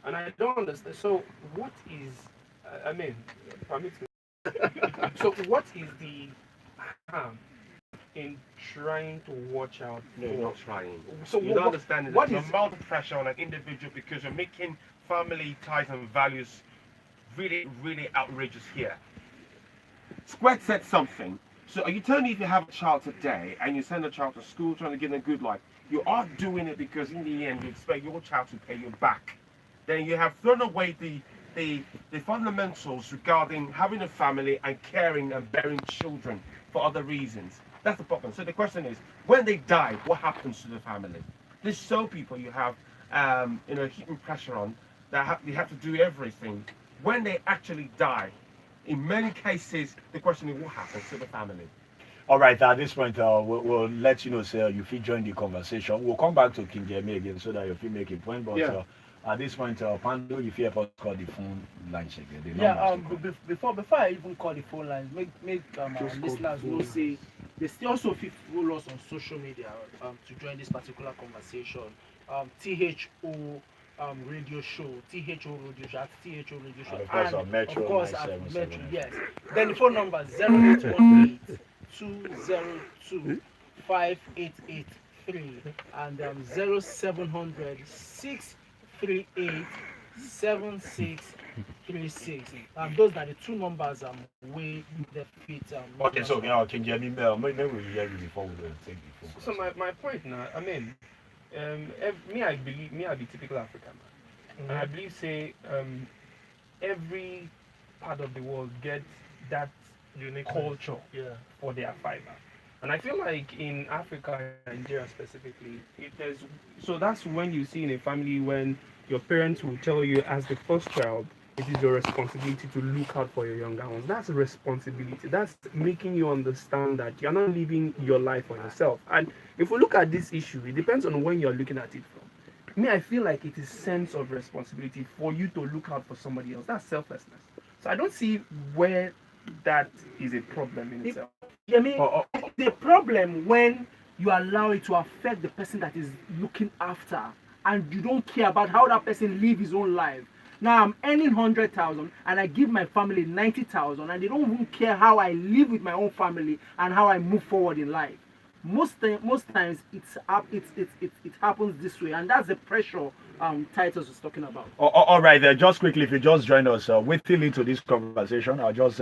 And I don't understand. So, what is, I mean, permit me. So, what is the harm in trying to watch out No, you're for? not trying. So, You don't understand it. what There's is? a amount of pressure on an individual because you're making family ties and values really, really outrageous here. Square said something. So are you telling me if you have a child today and you send a child to school trying to give them a good life, you are doing it because in the end you expect your child to pay you back? Then you have thrown away the, the fundamentals regarding having a family and caring and bearing children for other reasons. That's the problem. So the question is, when they die, what happens to the family? There's so people you have, heaping pressure on that they have to do everything. When they actually die, in many cases, the question is what happens to the family? All right, at this point, we'll let you know, sir, you feel join the conversation. We'll come back to King Jamie again so that you feel make a point. But Yeah. at this point, Pando, if you help us call the phone line check, the Yeah, numbers to call. before I even call the phone lines, make our Just call the listeners know phone say they still also fit follow us on social media to join this particular conversation. THO radio show, THO radio show, at THO radio show, And of course, and Metro of course at 977 Metro, FM. yes. Then the phone number 0818 202 5883 and 0700 7636. Those are the two numbers way the fit Okay, so King Jamie, maybe we'll hear you before we take the phone So call. my point now, I mean, me, I be typical African man, and I believe say every part of the world gets that unique culture Yeah. for their fiber. And I feel like in Africa and Nigeria specifically, so that's when you see in a family when your parents will tell you as the first child, it is your responsibility to look out for your younger ones. That's a responsibility. That's making you understand that you're not living your life for yourself. And if we look at this issue, it depends on when you're looking at it from. Me, I feel like it is sense of responsibility for you to look out for somebody else. That's selflessness. So I don't see where that is a problem in itself. I mean, Or, it's a problem when you allow it to affect the person that is looking after, and you don't care about how that person live his own life. Now I'm earning 100,000, and I give my family 90,000, and they don't even care how I live with my own family and how I move forward in life. Most times it happens this way, and that's the pressure Titus was talking about. All right, just quickly, if you just join us, waiting into this conversation, I'll just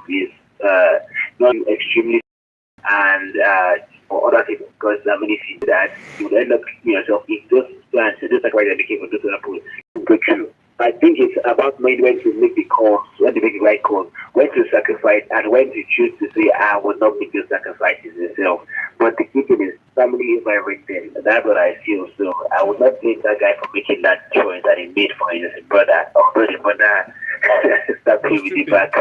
is not extremely and for other people because I mean if you do that you would end up keeping yourself in those plans just like why they became for those people go through. I think it's about knowing when to make the calls, when to make the right calls, when to sacrifice and when to choose to say I will not make those sacrifices yourself. But the key thing is family is everything. That's what I feel. So I would not blame that guy for making that choice that he made for his brother. Although the brother start playing with the back.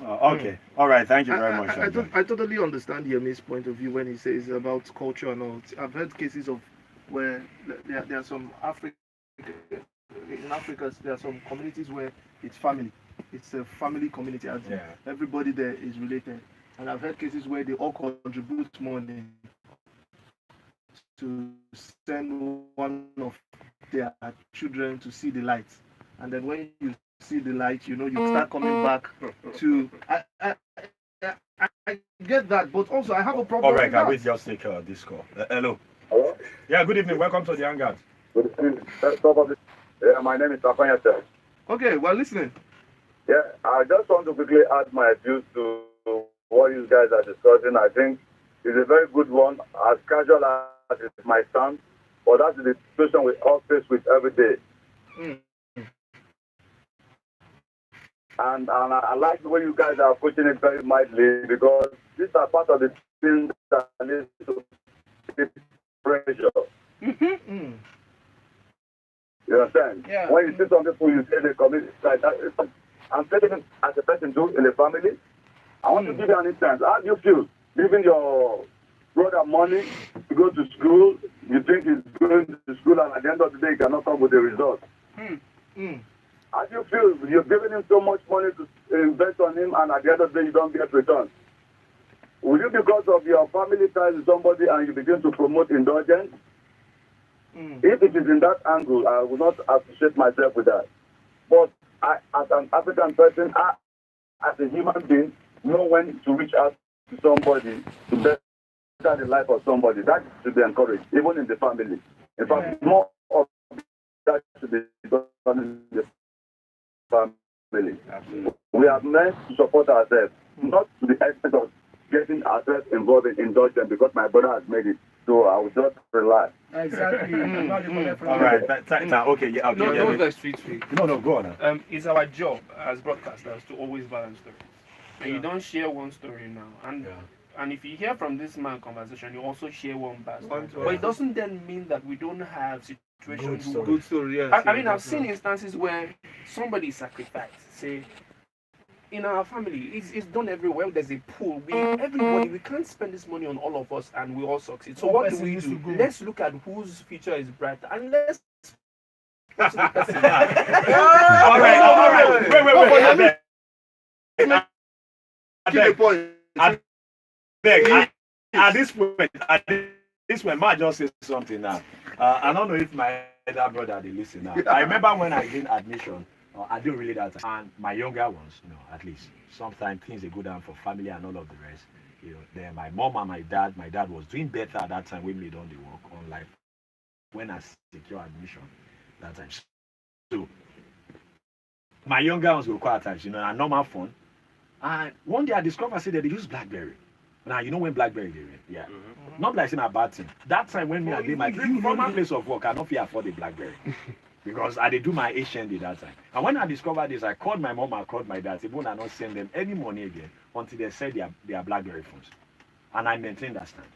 okay. All right. Thank you very much. I totally understand Yemi's point of view when he says about culture and all. I've heard cases of where there are some in Africa there are some communities where it's family. It's a family community. As everybody there is related. And I've heard cases where they all contribute money to send one of their children to see the light. And then when you see the light, you start coming back to. I get that, but also I have a problem. All right, can we just take this call? Hello. Hello? Yeah, good evening. Welcome to the HangOuT. Good evening. Yeah, my name is Afanya. Okay, well, listening. Yeah, I just want to quickly add my views to what you guys are discussing. I think it's a very good one, as casual as it might sound, but that's the situation we all face with every day. Mm. And I like the way you guys are pushing it very mildly because these are part of the things that leads to the pressure. Mm-hmm. You understand? Yeah. When you see some people, you say they commit like that. I'm taking it as a person do in the family. I want to give you an instance. How do you feel giving your brother money to go to school? You think he's going to school, and at the end of the day, he cannot come with the result. How do you feel? You're giving him so much money to invest on him, and at the end of the day, you don't get return. will you, because of your family ties with somebody and you begin to promote indulgence? If it is in that angle, I will not associate myself with that. But I, as an African person, as a human being, know when to reach out to somebody to better the life of somebody. That should be encouraged, even in the family. In fact, more of that should be done in the family. Absolutely. We are meant to support ourselves, not to the extent of getting ourselves involved in indulgence because my brother has made it. So I will just rely. Exactly. All right. Now, okay. Yeah. Okay. No, yeah, don't get street free. no, go on. It's our job as broadcasters to always balance stories. And you don't share one story now. And if you hear from this man conversation, you also share one bad story. But it doesn't then mean that we don't have situations Good story, yes. I mean, I've seen instances where somebody is sacrificed. Say, in our family, it's done everywhere. There's a pool. Everybody, we can't spend this money on all of us and we all succeed. So what do we do? Let's look at whose future is brighter and let's go to the person. All right. Wait. At this point, ma just say something now. I don't know if my elder brother they listen now. I remember when I gained admission, I didn't really that time. And my younger ones, at least sometimes things they go down for family and all of the rest. Then my mom and my dad was doing better at that time when we done the work on life. When I secure admission that time. So my younger ones will call at times, a normal phone. And one day I discovered that they use BlackBerry. Now you know when BlackBerry they were, yeah. Not like saying a bad thing. That time when me I did my normal place of work, I not fit afford a BlackBerry. Because I did do my HND that time. And when I discovered this, I called my mom, I called my dad. Even I not send them any money again until they said their BlackBerry phones. And I maintained that stand.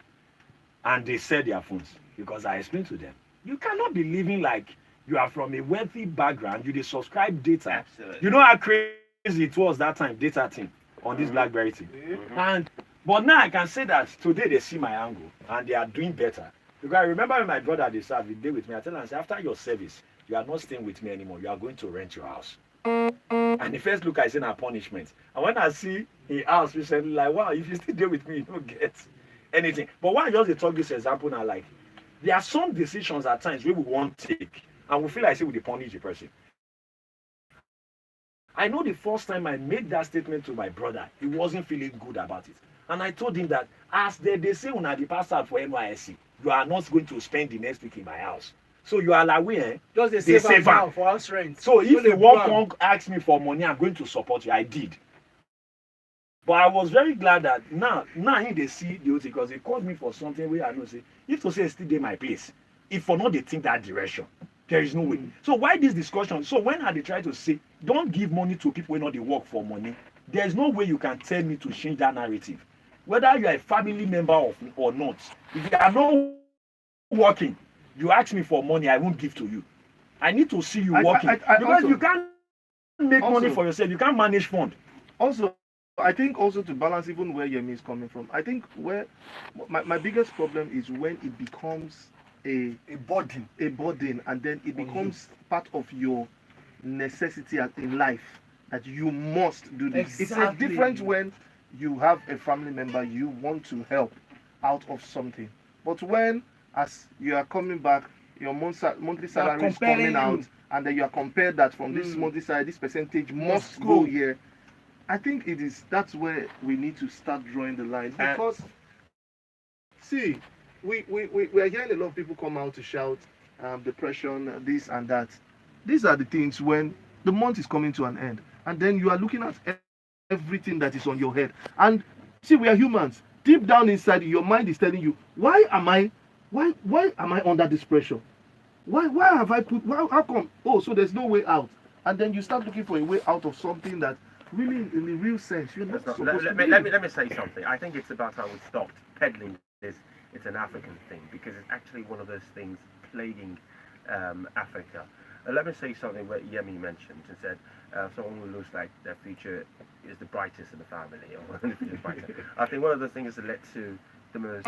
And they said their phones. Because I explained to them, you cannot be living like you are from a wealthy background, you just subscribe data. Absolutely. You know how crazy it was that time, data thing on this BlackBerry thing. But now I can say that today they see my angle and they are doing better. Because I remember when my brother they served the day with me, I tell him, after your service, you are not staying with me anymore. You are going to rent your house. And the first look I see a punishment. And when I see his house recently, like, wow, if you still there with me, you don't get anything. But why I just talk this example now, like, there are some decisions at times we want to take and we feel like say we punish the person. I know the first time I made that statement to my brother, he wasn't feeling good about it. And I told him that as they say when I pass out for NYSC, you are not going to spend the next week in my house. So you are like, just they save now for house rent. So if the one ask me for money, I'm going to support you. I did. But I was very glad that now they see the OT because they called me for something where I know say, if to say still in my place, if for not they think that direction, there is no way. So why this discussion? So when I try to say, don't give money to people when not they work for money, there is no way you can tell me to change that narrative. Whether you are a family member or not, if you are not working, you ask me for money, I won't give to you. I need to see you working. Because also, you can't make money for yourself. You can't manage fund. Also, I think also to balance even where Yemi is coming from, I think where my biggest problem is when it becomes a burden, and then it becomes part of your necessity in life that you must do this. Exactly. It's a different when you have a family member you want to help out of something, but when as you are coming back, your monthly salary is coming out, and then you are compared that from this monthly salary, this percentage must go here. I think that's where we need to start drawing the line, because see, we are hearing a lot of people come out to shout depression, this and that. These are the things when the month is coming to an end, and then you are looking at everything that is on your head. And see, we are humans. Deep down inside, your mind is telling you, why am I under this pressure? Why have I put? How come? Oh, so there's no way out. And then you start looking for a way out of something that really, in the real sense, you're not supposed to be. Let me say something. I think it's about how we stopped peddling this. It's an African thing because it's actually one of those things plaguing Africa. Let me say something what Yemi mentioned and said someone who looks like their future is the brightest in the family, or the future is brightest. I think one of the things that led to the most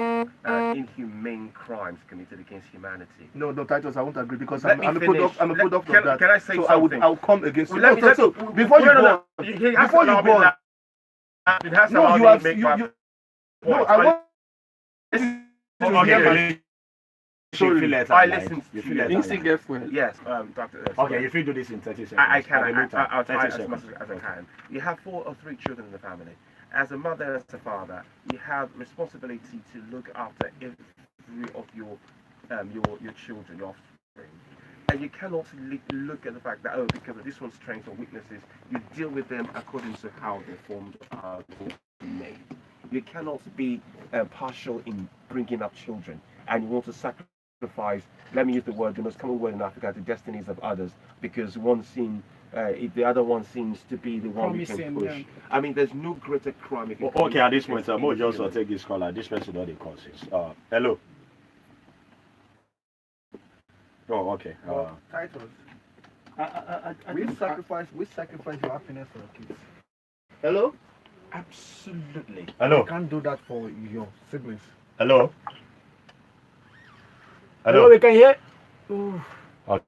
inhumane crimes committed against humanity. No, Titus, I won't agree because I'm a product of that. Can I say so something? I'll come against you. So before you go, before you go, no, No, point. I want. Okay, Sorry, you feel it I online. listen You to feel you. it Instant online. get fuel. Yes, Doctor. Okay, if you do this in 30 seconds. I can. At the meantime, I'll try 30 as much seconds. as I can. You have 4 or 3 children in the family. As a mother, as a father, you have responsibility to look after every of your children, your offspring. And you cannot look at the fact that, oh, because of this one's strengths or weaknesses, you deal with them according to how they're formed, made. You cannot be partial in bringing up children, and you want to sacrifice, let me use the word, the most common word in Africa, the destinies of others, because if the other one seems to be the one we can Promising, push. yeah. I mean, there's no greater crime you can Okay, at this commit point, I'm against just human. take this caller. This person already calls this. Hello. Oh, okay. Titus, we sacrifice your happiness for your kids. Hello? Absolutely. Hello. You can't do that for your siblings. Hello. Hello, we can hear. Okay.